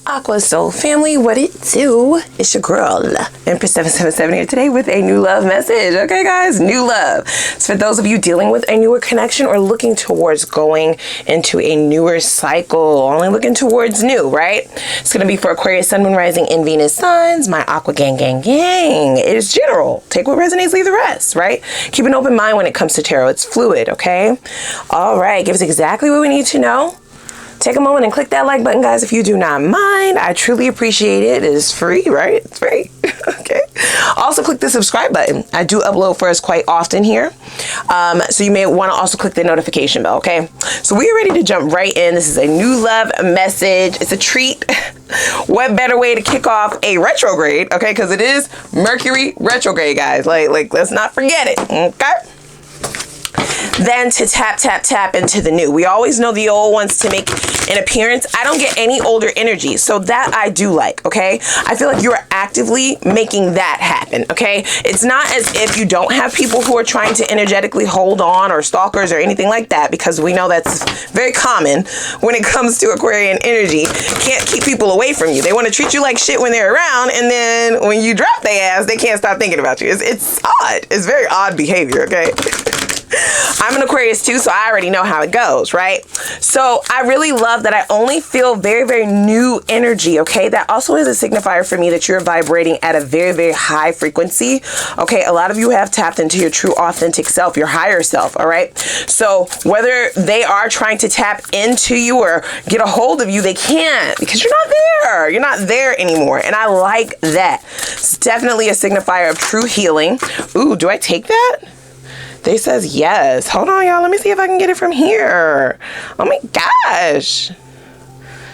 Aqua Soul family, what it do? It's your girl, Empress 777 here today with a new love message. Okay guys, new love. It's for those of you dealing with a newer connection or looking towards going into a newer cycle, only looking towards new, right? It's going to be for Aquarius, Sun, Moon, Rising, and Venus signs. My Aqua gang. It is general. Take what resonates, leave the rest, right? Keep an open mind when it comes to tarot. It's fluid, okay? All right, give us exactly what we need to know. Take a moment and click that like button, guys, if you do not mind. I truly appreciate it. It is free, right? It's free. Okay. Also, click the subscribe button. I do upload for us quite often here. So you may want to also click the notification bell, okay? So we're ready to jump right in. This is a new love message. It's a treat. What better way to kick off a retrograde, okay? Because it is Mercury retrograde, guys. Like, let's not forget it, okay? Then to tap into the new. We always know the old ones to make an appearance. I don't get any older energy, so that I do like, okay? I feel like you're actively making that happen, okay? It's not as if you don't have people who are trying to energetically hold on, or stalkers or anything like that, because we know that's very common when it comes to Aquarian energy. Can't keep people away from you. They want to treat you like shit when they're around, and then when you drop their ass, they can't stop thinking about you. It's odd. It's very odd behavior, okay? I'm an Aquarius too, so I already know how it goes, right? So I really love that I only feel very, very new energy, okay? That also is a signifier for me that you're vibrating at a very, very high frequency, okay? A lot of you have tapped into your true authentic self, your higher self, all right? So whether they are trying to tap into you or get a hold of you, they can't, because you're not there. You're not there anymore, and I like that. It's definitely a signifier of true healing. Ooh, do I take that? They says yes. Hold on, y'all. Let me see if I can get it from here. Oh my gosh.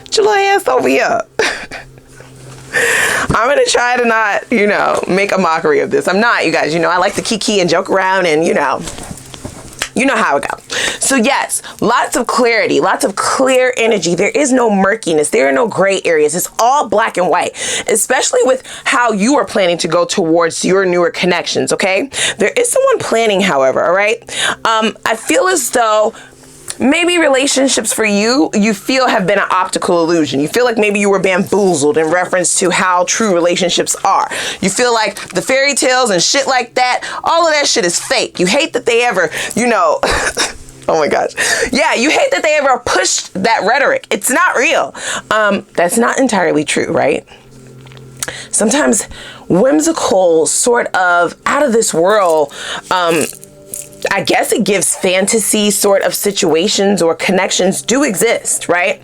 Get your little ass over here. I'm going to try to not, make a mockery of this. I'm not, you guys. I like to kiki and joke around and, you know how it goes. So yes, lots of clarity, lots of clear energy. There is no murkiness. There are no gray areas. It's all black and white, especially with how you are planning to go towards your newer connections, okay? There is someone planning, however, all right? I feel as though maybe relationships for you feel have been an optical illusion. You feel like maybe you were bamboozled in reference to how true relationships are. You feel like the fairy tales and shit like that, all of that shit is fake. You hate that they ever, oh my gosh. Yeah, you hate that they ever pushed that rhetoric. It's not real. That's not entirely true, right? Sometimes whimsical, sort of out of this world, I guess it gives fantasy sort of situations or connections do exist, right?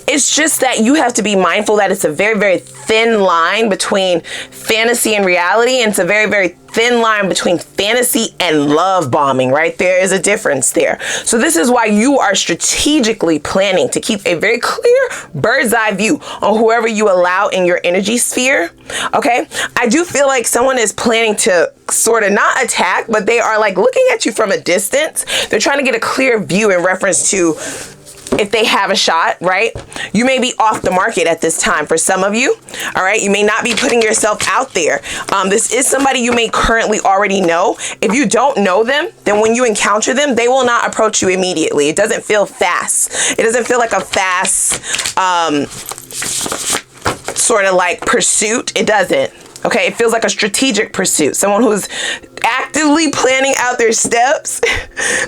It's just that you have to be mindful that it's a very, very thin line between fantasy and reality. And it's a very, very thin line between fantasy and love bombing, right? There is a difference there. So this is why you are strategically planning to keep a very clear bird's eye view on whoever you allow in your energy sphere. Okay. I do feel like someone is planning to sort of not attack, but they are like looking at you from a distance. They're trying to get a clear view in reference to if they have a shot, right? You may be off the market at this time for some of you, all right? You may not be putting yourself out there. This is somebody you may currently already know. If you don't know them, then when you encounter them, they will not approach you immediately. It doesn't feel fast. It doesn't feel like a fast sort of like pursuit. It doesn't. Okay, it feels like a strategic pursuit. Someone who's actively planning out their steps,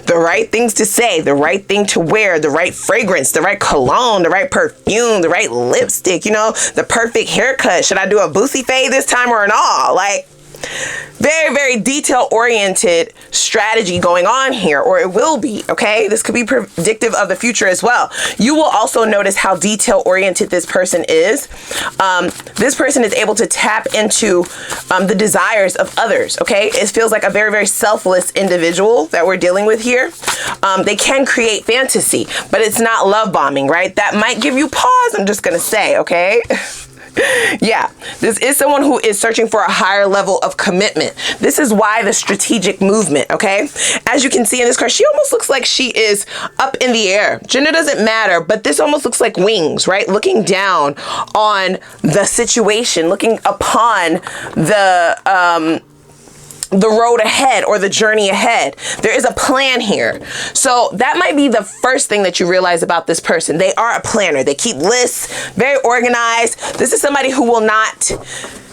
the right things to say, the right thing to wear, the right fragrance, the right cologne, the right perfume, the right lipstick, the perfect haircut. Should I do a boosie fade this time or not? Like, very, very detail-oriented strategy going on here, or it will be, okay? This could be predictive of the future as well. You will also notice how detail-oriented this person is. This person is able to tap into the desires of others, okay? It feels like a very, very selfless individual that we're dealing with here. They can create fantasy, but it's not love bombing, right? That might give you pause, I'm just gonna say, okay? Yeah, this is someone who is searching for a higher level of commitment. This is why the strategic movement, okay? As you can see in this card, she almost looks like she is up in the air. Gender doesn't matter, but this almost looks like wings, right? Looking down on the situation, looking upon the the road ahead or the journey ahead. There is a plan here. So that might be the first thing that you realize about this person. They are a planner. They keep lists, very organized. This is somebody who will not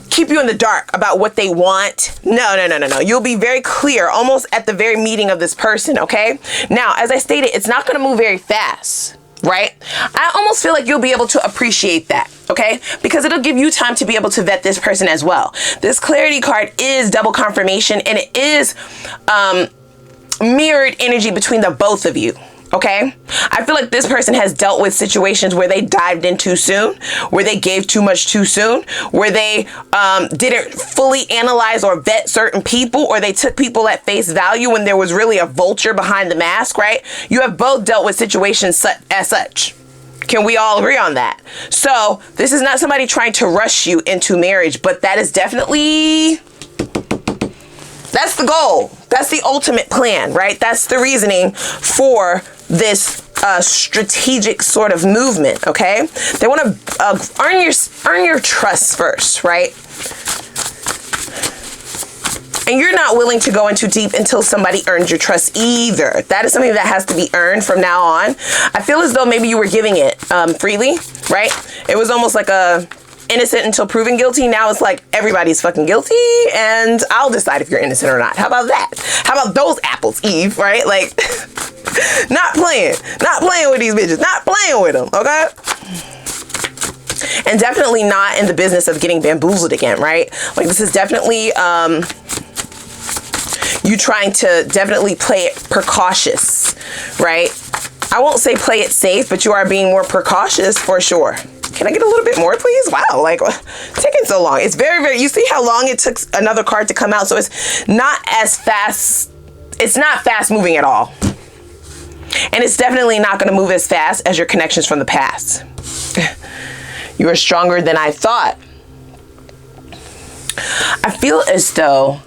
keep you in the dark about what they want. No. You'll be very clear almost at the very meeting of this person, okay? Now, as I stated, it's not going to move very fast, right? I almost feel like you'll be able to appreciate that, okay? Because it'll give you time to be able to vet this person as well. This clarity card is double confirmation, and it is mirrored energy between the both of you, okay? I feel like this person has dealt with situations where they dived in too soon, where they gave too much too soon, where they didn't fully analyze or vet certain people, or they took people at face value when there was really a vulture behind the mask, right? You have both dealt with situations as such. Can we all agree on that? So this is not somebody trying to rush you into marriage, but that is definitely, that's the goal. That's the ultimate plan, right? That's the reasoning for this strategic sort of movement, okay? They want to earn your trust first, right? And you're not willing to go in too deep until somebody earns your trust either. That is something that has to be earned from now on. I feel as though maybe you were giving it freely, right? It was almost like a innocent until proven guilty. Now it's like everybody's fucking guilty and I'll decide if you're innocent or not. How about that? How about those apples, Eve, right? Like, not playing with these bitches, not playing with them, okay? And definitely not in the business of getting bamboozled again, right? Like, this is definitely you trying to definitely play it precautious, right? I won't say play it safe, but you are being more precautious for sure. Can I get a little bit more, please? Wow, like, taking so long. It's very, very, you see how long it took another card to come out? So it's not as fast, it's not fast moving at all. And it's definitely not going to move as fast as your connections from the past. You are stronger than I thought. I feel as though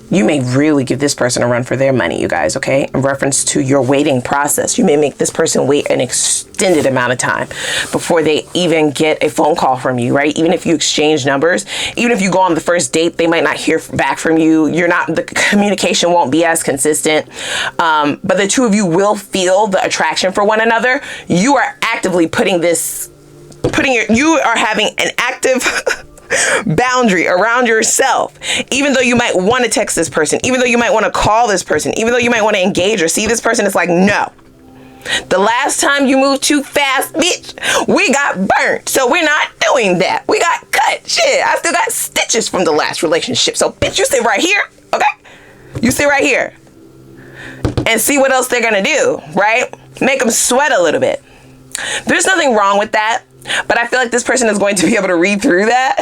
you may really give this person a run for their money, you guys, okay? In reference to your waiting process, you may make this person wait an extended amount of time before they even get a phone call from you, right? Even if you exchange numbers, even if you go on the first date, they might not hear back from you. The communication won't be as consistent, but the two of you will feel the attraction for one another. You are actively you are having an active boundary around yourself, even though you might want to text this person, even though you might want to call this person, even though you might want to engage or see this person. It's like, no, the last time you moved too fast, bitch, we got burnt, so we're not doing that. We got cut. Shit, I still got stitches from the last relationship, so bitch, you sit right here, okay? You sit right here and see what else they're gonna do, right? Make them sweat a little bit. There's nothing wrong with that. But I feel like this person is going to be able to read through that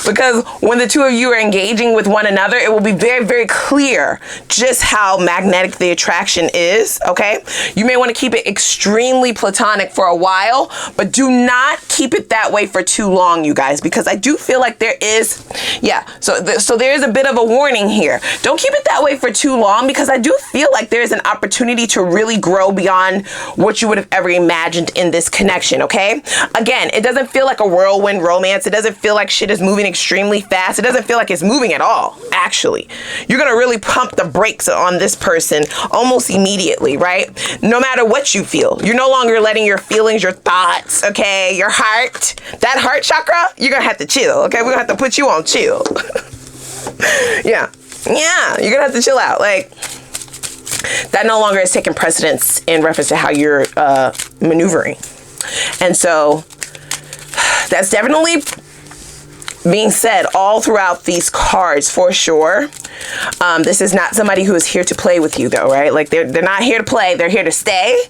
because when the two of you are engaging with one another, it will be very, very clear just how magnetic the attraction is, okay? You may want to keep it extremely platonic for a while, but do not keep it that way for too long, you guys, because I do feel like there is, so there is a bit of a warning here. Don't keep it that way for too long because I do feel like there's an opportunity to really grow beyond what you would have ever imagined in this connection, okay? Again, it doesn't feel like a whirlwind romance. It doesn't feel like shit is moving extremely fast. It doesn't feel like it's moving at all, actually. You're going to really pump the brakes on this person almost immediately, right? No matter what you feel. You're no longer letting your feelings, your thoughts, okay, your heart, that heart chakra, you're going to have to chill, okay? We're going to have to put you on chill. Yeah, you're going to have to chill out. Like, that no longer is taking precedence in reference to how you're maneuvering. And so that's definitely being said all throughout these cards for sure. This is not somebody who is here to play with you though, right? Like they're not here to play, they're here to stay.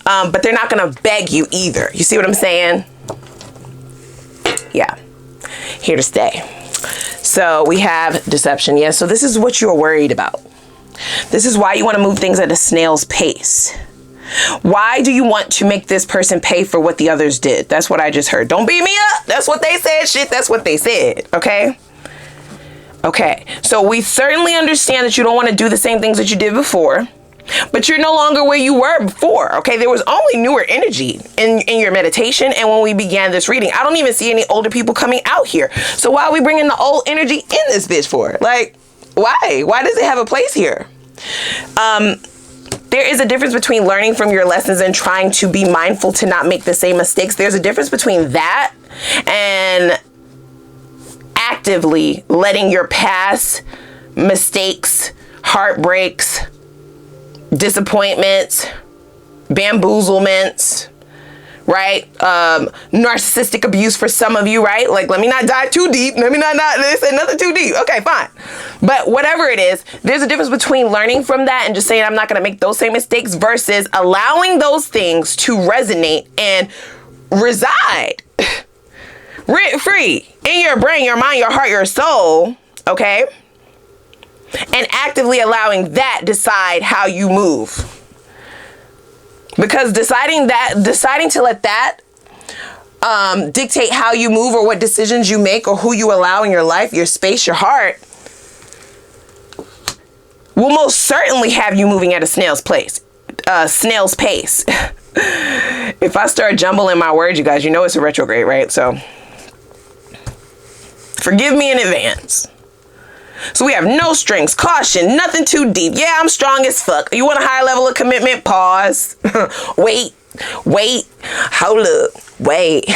But they're not gonna beg you either. You see what I'm saying? Yeah, here to stay. So we have deception. Yeah, so this is what you're worried about. This is why you want to move things at a snail's pace. Why do you want to make this person pay for what the others did? That's what I just heard. Don't beat me up. That's what they said. Shit, that's what they said. Okay? Okay. So we certainly understand that you don't want to do the same things that you did before, but you're no longer where you were before. Okay? There was only newer energy in your meditation and when we began this reading. I don't even see any older people coming out here. So why are we bringing the old energy in this bitch for? Like, Why? Why does it have a place here? There is a difference between learning from your lessons and trying to be mindful to not make the same mistakes. There's a difference between that and actively letting your past mistakes, heartbreaks, disappointments, bamboozlements, right? Narcissistic abuse for some of you, right? Like, let me not dive too deep. Let me not this and nothing too deep. Okay, fine. But whatever it is, there's a difference between learning from that and just saying, I'm not going to make those same mistakes versus allowing those things to resonate and reside rent free in your brain, your mind, your heart, your soul. Okay. And actively allowing that decide how you move. Because deciding to let that dictate how you move or what decisions you make or who you allow in your life, your space, your heart, will most certainly have you moving at a snail's pace. If I start jumbling my words, you guys, you know it's a retrograde, right? So forgive me in advance. So we have no strings, caution, nothing too deep. Yeah, I'm strong as fuck. You want a higher level of commitment? Pause. wait, hold up, wait.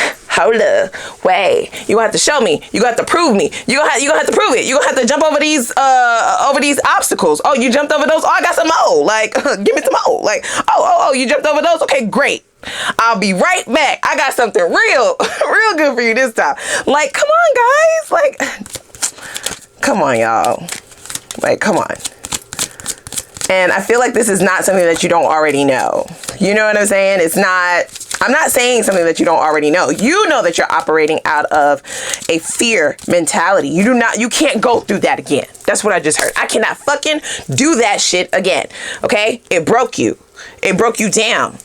You gonna have to show me. You gonna have to prove me. You gonna have to prove it. You gonna have to jump over these obstacles. Oh, you jumped over those? Oh, I got some more. Like, give me some more. Like, oh, you jumped over those? Okay, great. I'll be right back. I got something real good for you this time. Like, come on, guys. Like, come on, y'all. Like, come on. And I feel like this is not something that you don't already know. You know what I'm saying? I'm not saying something that you don't already know. You know that you're operating out of a fear mentality. You can't go through that again. That's what I just heard. I cannot fucking do that shit again. Okay? It broke you. It broke you down.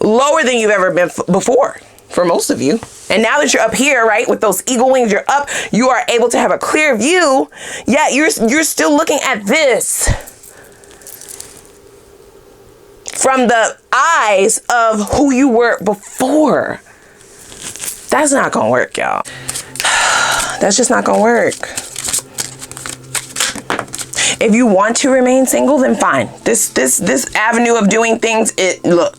Lower than you've ever been before. For most of you. And now that you're up here, right, with those eagle wings, you're up, you are able to have a clear view. Yeah, you're still looking at this from the eyes of who you were before. That's not gonna work, y'all. That's just not gonna work. If you want to remain single, then fine. This avenue of doing things, look.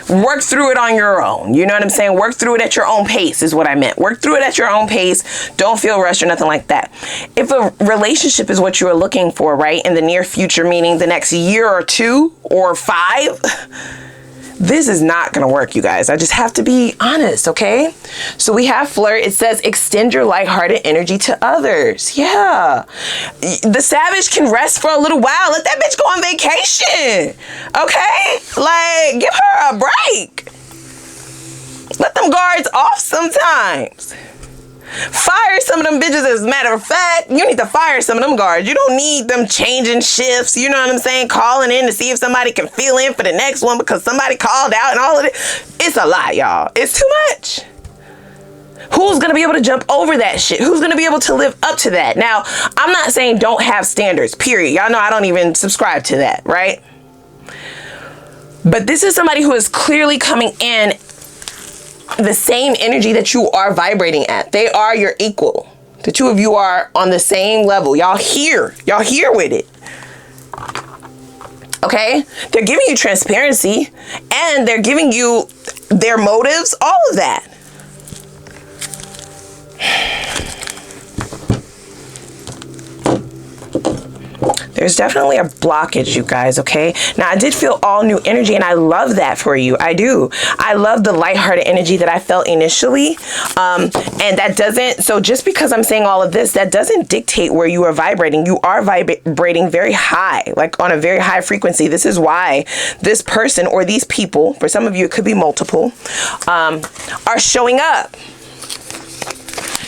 Work through it on your own. You know what I'm saying? Work through it at your own pace is what I meant. Work through it at your own pace. Don't feel rushed or nothing like that. If a relationship is what you are looking for, right, in the near future, meaning the next year or 2 or 5, this is not going to work, you guys. I just have to be honest, okay? So we have flirt. It says extend your lighthearted energy to others. Yeah. The savage can rest for a little while. Let that bitch go on vacation, okay? Like, give her a break. Let them guards off sometimes. Fire some of them bitches. As a matter of fact, you need to fire some of them guards. You don't need them changing shifts. You know what I'm saying? Calling in to see if somebody can fill in for the next one because somebody called out and all of it. It's a lot, y'all. It's too much. Who's going to be able to jump over that shit? Who's going to be able to live up to that? Now, I'm not saying don't have standards, period. Y'all know I don't even subscribe to that, right? But this is somebody who is clearly coming in the same energy that you are vibrating at. They are your equal. The two of you are on the same level. Y'all here with it. Okay? They're giving you transparency and they're giving you their motives, all of that. There's definitely a blockage, you guys, okay? Now, I did feel all new energy, and I love that for you. I do. I love the lighthearted energy that I felt initially. And that doesn't, so just because I'm saying all of this, that doesn't dictate where you are vibrating. You are vibrating very high, like on a very high frequency. This is why this person or these people, for some of you, it could be multiple, are showing up.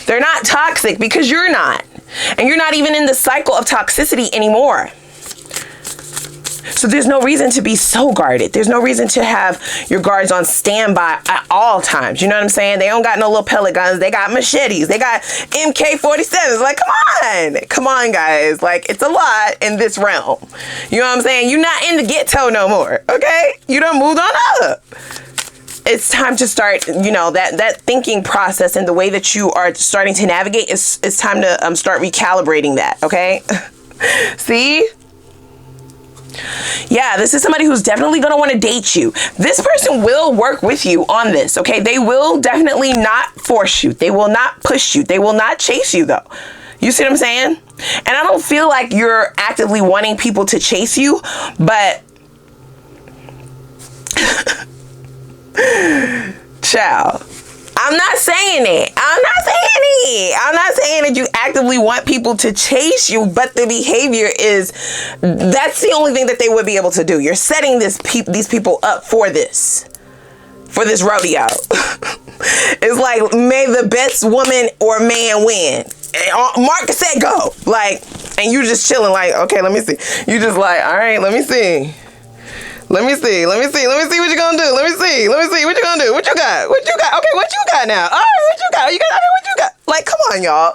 They're not toxic because you're not. And you're not even in the cycle of toxicity anymore. So there's no reason to be so guarded. There's no reason to have your guards on standby at all times. You know what I'm saying? They don't got no little pellet guns. They got machetes. They got MK-47s. Like, come on, guys. Like, it's a lot in this realm. You know what I'm saying? You're not in the ghetto no more. Okay? You done moved on up. it's time to start, you know, that thinking process and the way that you are starting to navigate it's time to start recalibrating that, okay? See? Yeah, this is somebody who's definitely going to want to date you. This person will work with you on this, okay? They will definitely not force you. They will not push you. They will not chase you, though. You see what I'm saying? And I don't feel like you're actively wanting people to chase you, but child, I'm not saying it. I'm not saying it. I'm not saying that you actively want people to chase you, but the behavior is, that's the only thing that they would be able to do. You're setting these people up for this rodeo. It's like, may the best woman or man win. Mark said go. Like, and you just chilling like, okay, let me see. You just like, all right, let me see. Let me see what you gonna do. Let me see what you gonna do. What you got? Okay, what you got now? All right, what you got? Okay, what you got? Like, come on, y'all.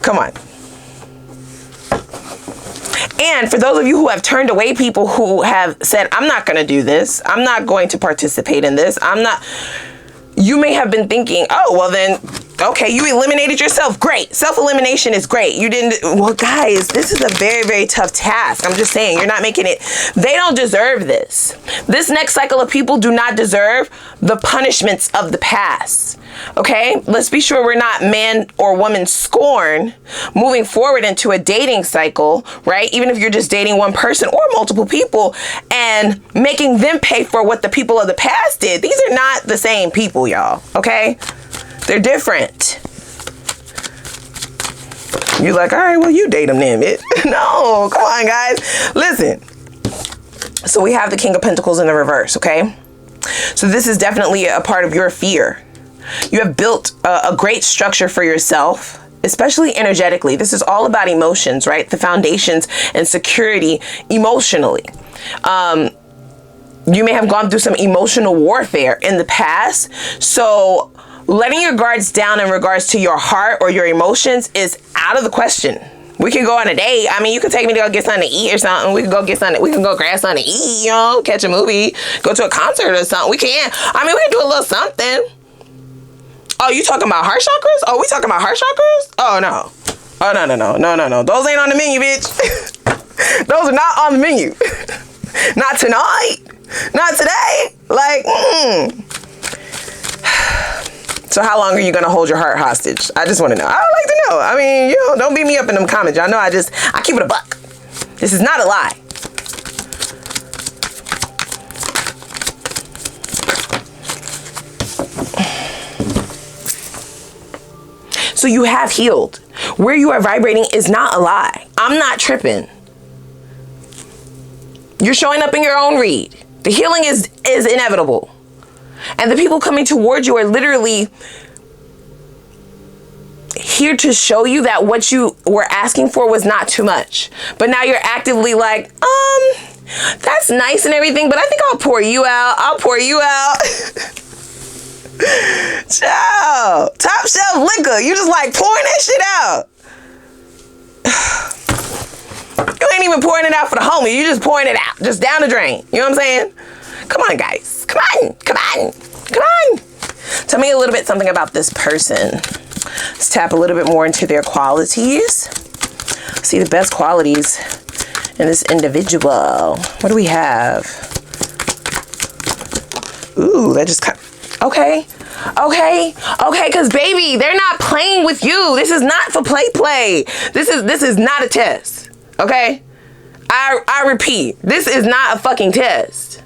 Come on. And for those of you who have turned away people who have said, I'm not gonna do this. I'm not going to participate in this. You may have been thinking, oh, well then, okay, you eliminated yourself. Great. Self-elimination is great. You didn't. Well, guys, this is a very, very tough task. I'm just saying, you're not making it. They don't deserve this. This next cycle of people do not deserve the punishments of the past. Okay? Let's be sure we're not man or woman scorn moving forward into a dating cycle, right? Even if you're just dating one person or multiple people and making them pay for what the people of the past did. These are not the same people, y'all. Okay? They're different. You're like, all right, well, you date them then, bitch. No, come on, guys. Listen. So we have the King of Pentacles in the reverse, okay? So this is definitely a part of your fear. You have built a great structure for yourself, especially energetically. This is all about emotions, right? The foundations and security emotionally. You may have gone through some emotional warfare in the past. So letting your guards down in regards to your heart or your emotions is out of the question. We can go on a date. I mean, you could take me to go get something to eat or something. We could go get something. We can go grab something to eat, you know, catch a movie, go to a concert or something. We can. I mean, we can do a little something. Oh, you talking about heart chakras? Oh, we talking about heart chakras? Oh, no. Oh, no. Those ain't on the menu, bitch. Those are not on the menu. Not tonight. Not today. Like, So how long are you going to hold your heart hostage? I just want to know. I would like to know. I mean, you know, don't beat me up in them comments. Y'all know I keep it a buck. This is not a lie. So you have healed. Where you are vibrating is not a lie. I'm not tripping. You're showing up in your own read. The healing is inevitable. And the people coming towards you are literally here to show you that what you were asking for was not too much. But now you're actively like, that's nice and everything, but I think I'll pour you out. Child, top shelf liquor. You just like pouring that shit out. You ain't even pouring it out for the homie. You just pouring it out, just down the drain. You know what I'm saying? Come on, guys. Come on. Tell me a little bit something about this person. Let's tap a little bit more into their qualities. See the best qualities in this individual. What do we have? Ooh, that just okay, because baby, they're not playing with you. This is not for play. This is not a test, okay? I repeat, this is not a fucking test.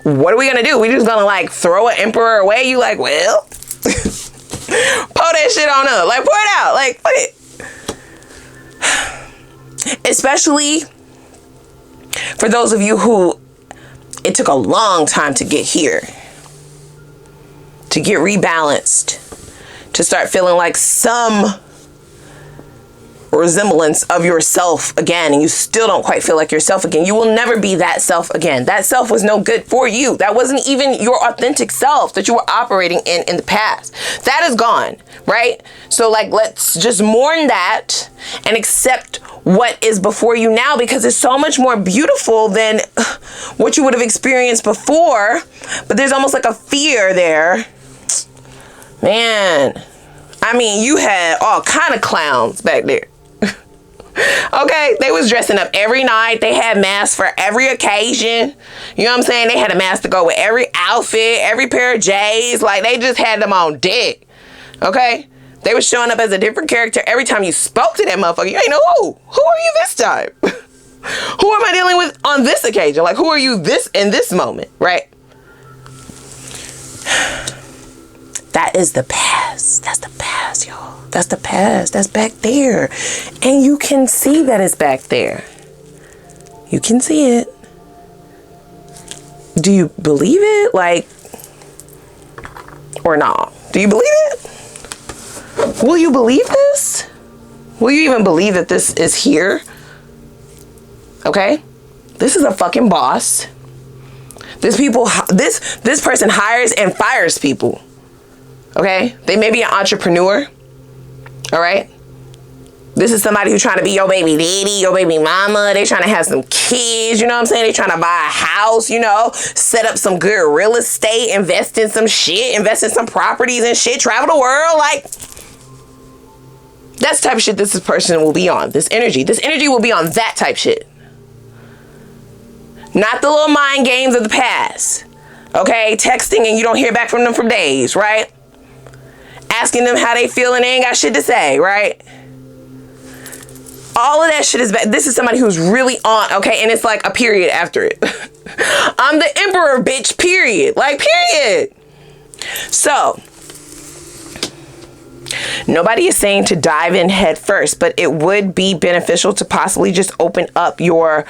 What are we gonna do? We just gonna like throw an emperor away? You like, well, pour that shit on up. Like, pour it out. Like, fuck it. Especially for those of you who it took a long time to get here, to get rebalanced, to start feeling like some resemblance of yourself again, and you still don't quite feel like yourself again. You will never be that self again. That self was no good for you. That wasn't even your authentic self that you were operating in the past. That is gone, right? So like, let's just mourn that and accept what is before you now, because it's so much more beautiful than what you would have experienced before. But there's almost like a fear there. Man, I mean, you had all kind of clowns back there. Okay, they was dressing up every night. They had masks for every occasion. You know what I'm saying? They had a mask to go with every outfit, every pair of J's. Like, they just had them on deck. Okay? They were showing up as a different character every time you spoke to that motherfucker. You ain't know who. Who are you this time? Who am I dealing with on this occasion? Like, who are you this in this moment, right? That is the past. That's the past, y'all. That's the past. That's back there. And you can see that it's back there. You can see it. Do you believe it? Like, or not? Do you believe it? Will you believe this? Will you even believe that this is here? Okay? This is a fucking boss. This person hires and fires people. Okay? They may be an entrepreneur. All right? This is somebody who's trying to be your baby daddy, your baby mama. They trying to have some kids, you know what I'm saying? They trying to buy a house, you know, set up some good real estate, invest in some shit, invest in some properties and shit, travel the world. Like, that's the type of shit this person will be on. This energy will be on that type shit. Not the little mind games of the past. Okay? Texting and you don't hear back from them for days, right? Asking them how they feel and they ain't got shit to say, right? All of that shit is bad. This is somebody who's really on, okay? And it's like a period after it. I'm the emperor, bitch, period. Like, period. So, nobody is saying to dive in head first, but it would be beneficial to possibly just open your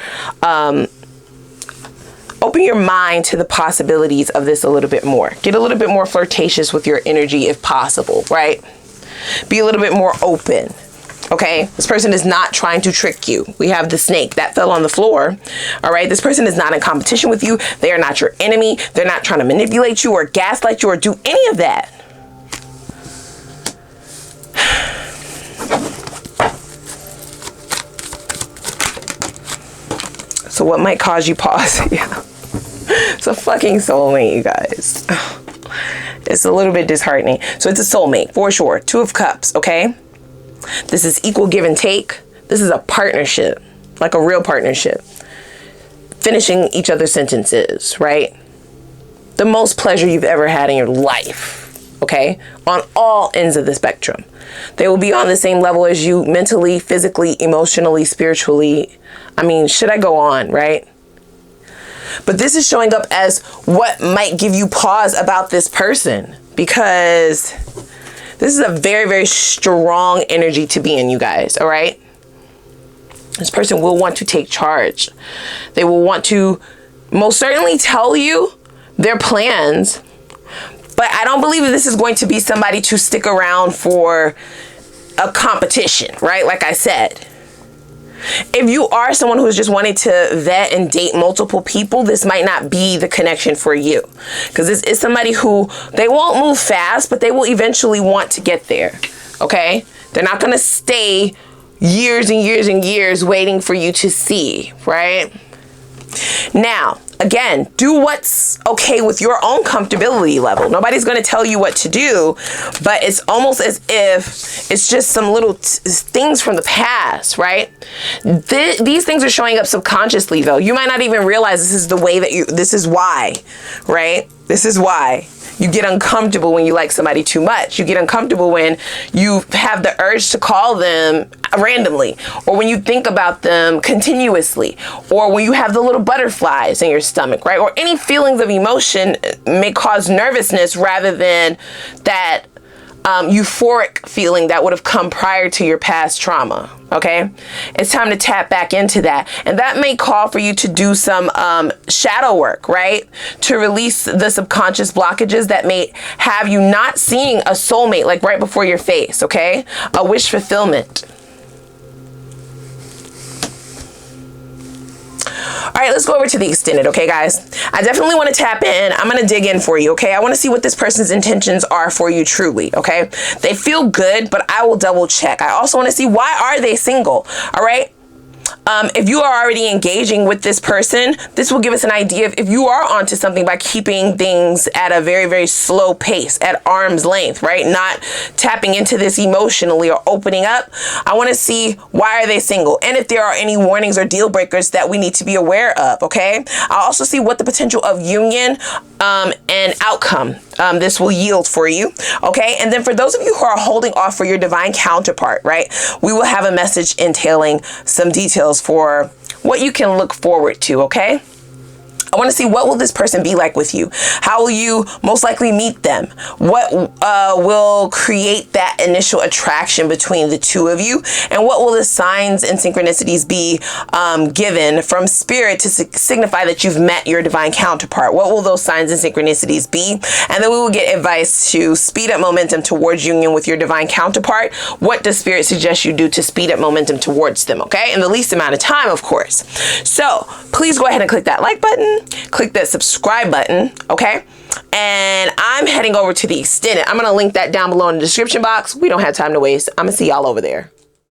mind to the possibilities of this a little bit more. Get a little bit more flirtatious with your energy if possible, right? Be a little bit more open. Okay, this person is not trying to trick you. We have the snake that fell on the floor. All right, this person is not in competition with you. They are not your enemy. They're not trying to manipulate you or gaslight you or do any of that. So what might cause you pause? Yeah. It's a fucking soulmate, you guys. It's a little bit disheartening. So it's a soulmate for sure. 2 of Cups, okay? This is equal give and take. This is a partnership, like a real partnership. Finishing each other's sentences, right? The most pleasure you've ever had in your life, okay? On all ends of the spectrum. They will be on the same level as you mentally, physically, emotionally, spiritually. I mean, should I go on, right? But this is showing up as what might give you pause about this person, because this is a very, very strong energy to be in, you guys, all right? This person will want to take charge. They will want to most certainly tell you their plans, but I don't believe that this is going to be somebody to stick around for a competition, right? Like I said. If you are someone who's just wanting to vet and date multiple people, this might not be the connection for you. Because this is somebody who, they won't move fast, but they will eventually want to get there. Okay? They're not going to stay years and years and years waiting for you to see, right? Now, again, do what's okay with your own comfortability level. Nobody's going to tell you what to do, but it's almost as if it's just some little things from the past, right? These things are showing up subconsciously, though. You might not even realize this is the way that this is why, right? This is why. You get uncomfortable when you like somebody too much. You get uncomfortable when you have the urge to call them randomly, or when you think about them continuously, or when you have the little butterflies in your stomach, right? Or any feelings of emotion may cause nervousness rather than that euphoric feeling that would have come prior to your past trauma. Okay, it's time to tap back into that, and that may call for you to do some shadow work, right, to release the subconscious blockages that may have you not seeing a soulmate like right before your face. Okay, a wish fulfillment. All right, let's go over to the extended, okay, guys? I definitely want to tap in. I'm going to dig in for you, okay? I want to see what this person's intentions are for you truly, okay? They feel good, but I will double check. I also want to see, why are they single, all right? If you are already engaging with this person, this will give us an idea of if you are onto something by keeping things at a very, very slow pace, at arm's length, right? Not tapping into this emotionally or opening up. I want to see, why are they single? And if there are any warnings or deal breakers that we need to be aware of, okay? I'll also see what the potential of union and outcome this will yield for you, okay? And then for those of you who are holding off for your divine counterpart, right, we will have a message entailing some details for what you can look forward to, okay? I want to see, what will this person be like with you? How will you most likely meet them? What will create that initial attraction between the two of you? And what will the signs and synchronicities be given from spirit to signify that you've met your divine counterpart? What will those signs and synchronicities be? And then we will get advice to speed up momentum towards union with your divine counterpart. What does spirit suggest you do to speed up momentum towards them, okay? In the least amount of time, of course. So please go ahead and click that like button. Click that subscribe button, okay? And I'm heading over to the extended. I'm going to link that down below in the description box. We don't have time to waste. I'm going to see y'all over there.